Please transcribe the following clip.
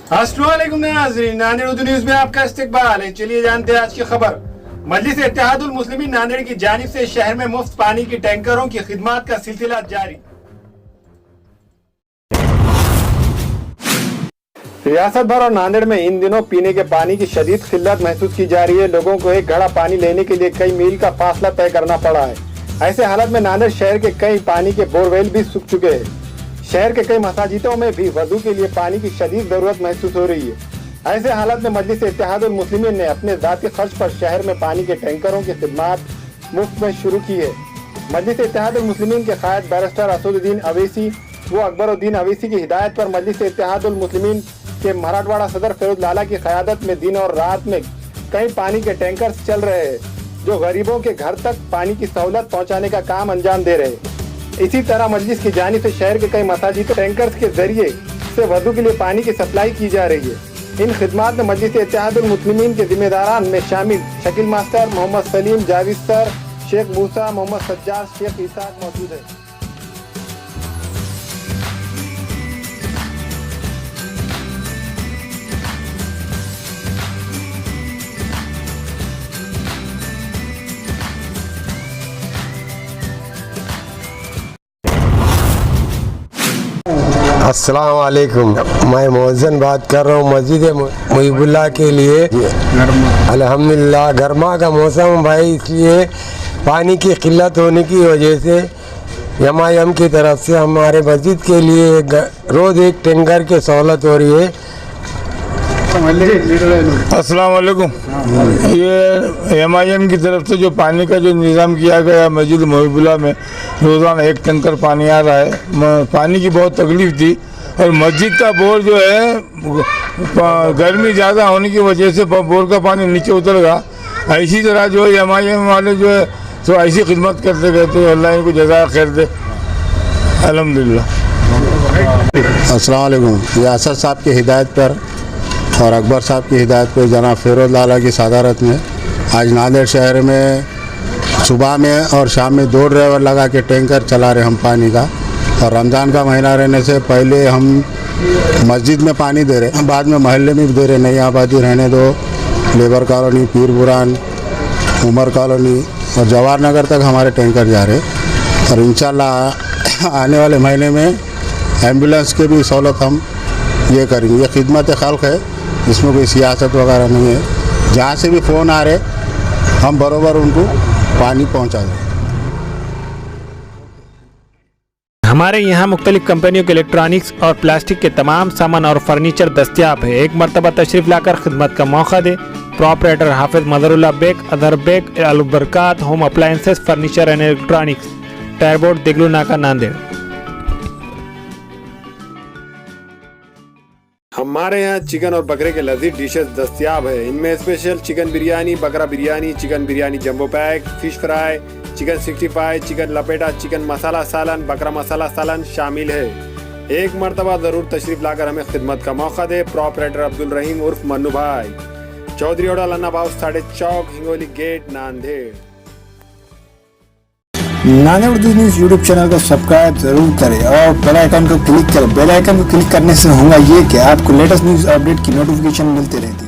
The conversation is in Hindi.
अस्सलाम वालेकुम नाज़रीन, नांदेड़ उर्दू न्यूज़ में आपका इस्तकबाल है। चलिए जानते हैं आज की खबर। मजलिस इत्तेहादुल मुस्लिमीन नांदेड़ की जानिब से शहर में मुफ्त पानी की टैंकरों की खिदमत का सिलसिला जारी। रियासत भर और नांदेड़ में इन दिनों पीने के पानी की शदीद किल्लत महसूस की जा रही है। लोगों को एक घड़ा पानी लेने के लिए कई मील का फासला तय करना पड़ा है। ऐसे हालत में नांदेड़ शहर के कई पानी के बोरवेल भी सूख चुके हैं। शहर के कई मसाजिदों में भी वजू के लिए पानी की शदीद जरूरत महसूस हो रही है। ऐसे हालत में मजलिस इत्तेहादुल मुस्लिमीन ने अपने जाती खर्च पर शहर में पानी के टैंकरों की खिदमत मुफ्त में शुरू की है। मजलिस इत्तेहादुल मुस्लिमीन के कायद बैरिस्टर असदुद्दीन अवैसी व अकबरुद्दीन अवैसी की हिदायत पर मजलिस इत्तेहादुल मुस्लिमीन के मराठवाड़ा सदर फिरोज लाला की क़यादत में दिन और रात में कई पानी के टैंकर्स चल रहे हैं, जो गरीबों के घर तक पानी की सहूलत पहुँचाने का काम अंजाम दे रहे हैं। इसी तरह मजलिस की जानिब से शहर के कई मसाजिद टैंकर्स के जरिए से वजू के लिए पानी की सप्लाई की जा रही है। इन खिदमात में मजलिस इत्तेहादुल मुस्लिमीन के जिम्मेदारान में शामिल शकील मास्टर, मोहम्मद सलीम, जावेद सर, शेख मूसा, मोहम्मद सज्जाद, शेख इसाक मौजूद है। अस्सलाम वालेकुम, मैं मोहसिन बात कर रहा हूँ मस्जिद मुहिबुल्लाह के लिए। अल्हम्दुलिल्लाह गर्मा का मौसम भाई, इसलिए पानी की किल्लत होने की वजह से एमआईएम की तरफ से हमारे मस्जिद के लिए रोज़ एक टैंकर की सहूलत हो रही है। अस्सलाम वालेकुम। ये एमआईएम की तरफ से जो पानी का जो निज़ाम किया गया मस्जिद मुहिबुल्लाह में, रोज़ाना एक टैंकर पानी आ रहा है। पानी की बहुत तकलीफ़ थी और मस्जिद का बोर जो है गर्मी ज़्यादा होने की वजह से बोर का पानी नीचे उतर गया। इसी तरह जो है एमआईएम वाले जो है तो ऐसी खिदमत करते रहते हैं, अल्लाह इनको जज़ा खैर दे। अल्हम्दुलिल्लाह। अस्सलाम वालेकुम। रियासत साहब की हिदायत पर और अकबर साहब की हिदायत पर जनाब फिरोज लाला की सदारत में आज नांदेड़ शहर में सुबह में और शाम में 2 ड्राइवर लगा के टैंकर चला रहे हम पानी का। और रमज़ान का महीना रहने से पहले हम मस्जिद में पानी दे रहे हैं, बाद में मोहल्ले में भी दे रहे। नई आबादी रहने दो, लेबर कॉलोनी, पीर बुरान, उमर कॉलोनी और जवाहर नगर तक हमारे टैंकर जा रहे। और इंशाल्लाह आने वाले महीने में एम्बुलेंस के भी सहूलत हम ये करेंगे। ये खिदमत खल्क़ है, इसमें कोई सियासत वगैरह नहीं है। जहाँ से भी फ़ोन आ रहे हम बरोबर उनको पानी पहुँचा दें। हमारे यहाँ मुख्तलिफ कंपनियों के इलेक्ट्रॉनिक्स और प्लास्टिक के तमाम सामान और फर्नीचर दस्तियाब है। एक मरतबा तशरीफ़ लाकर खिदमत का मौका दे। प्रोपराइटर हाफिज मदरुल्लाह बेग, अदर Baig, Albarkat home appliances, furniture and electronics, टायरबोर्ड, दिगलू नाका, नांदेड़। हमारे यहाँ चिकन और बकरे के लजीज डिशेस दस्तियाब है। इनमें स्पेशल चिकन बिरयानी, बकरा biryani, chicken biryani jumbo pack, fish fry, chicken 65, chicken लपेटा, चिकन मसाला सालन, बकरा मसाला सालन शामिल है। एक मरतबा ज़रूर तशरीफ़ लाकर हमें खिदमत का मौका दे। प्रोपराइटर अब्दुल रहीम उर्फ मन्नू भाई, चौधरी ओडा लन्ना बाउस 3.5 चौक, Hingoli gate, Nanded. Nanded Urdu news YouTube channel को सब्सक्राइब जरूर करें और बेल आइकन को क्लिक करें। बेल आइकन को क्लिक करने से होगा ये कि आपको लेटेस्ट न्यूज़ अपडेट की नोटिफिकेशन मिलती रहती है।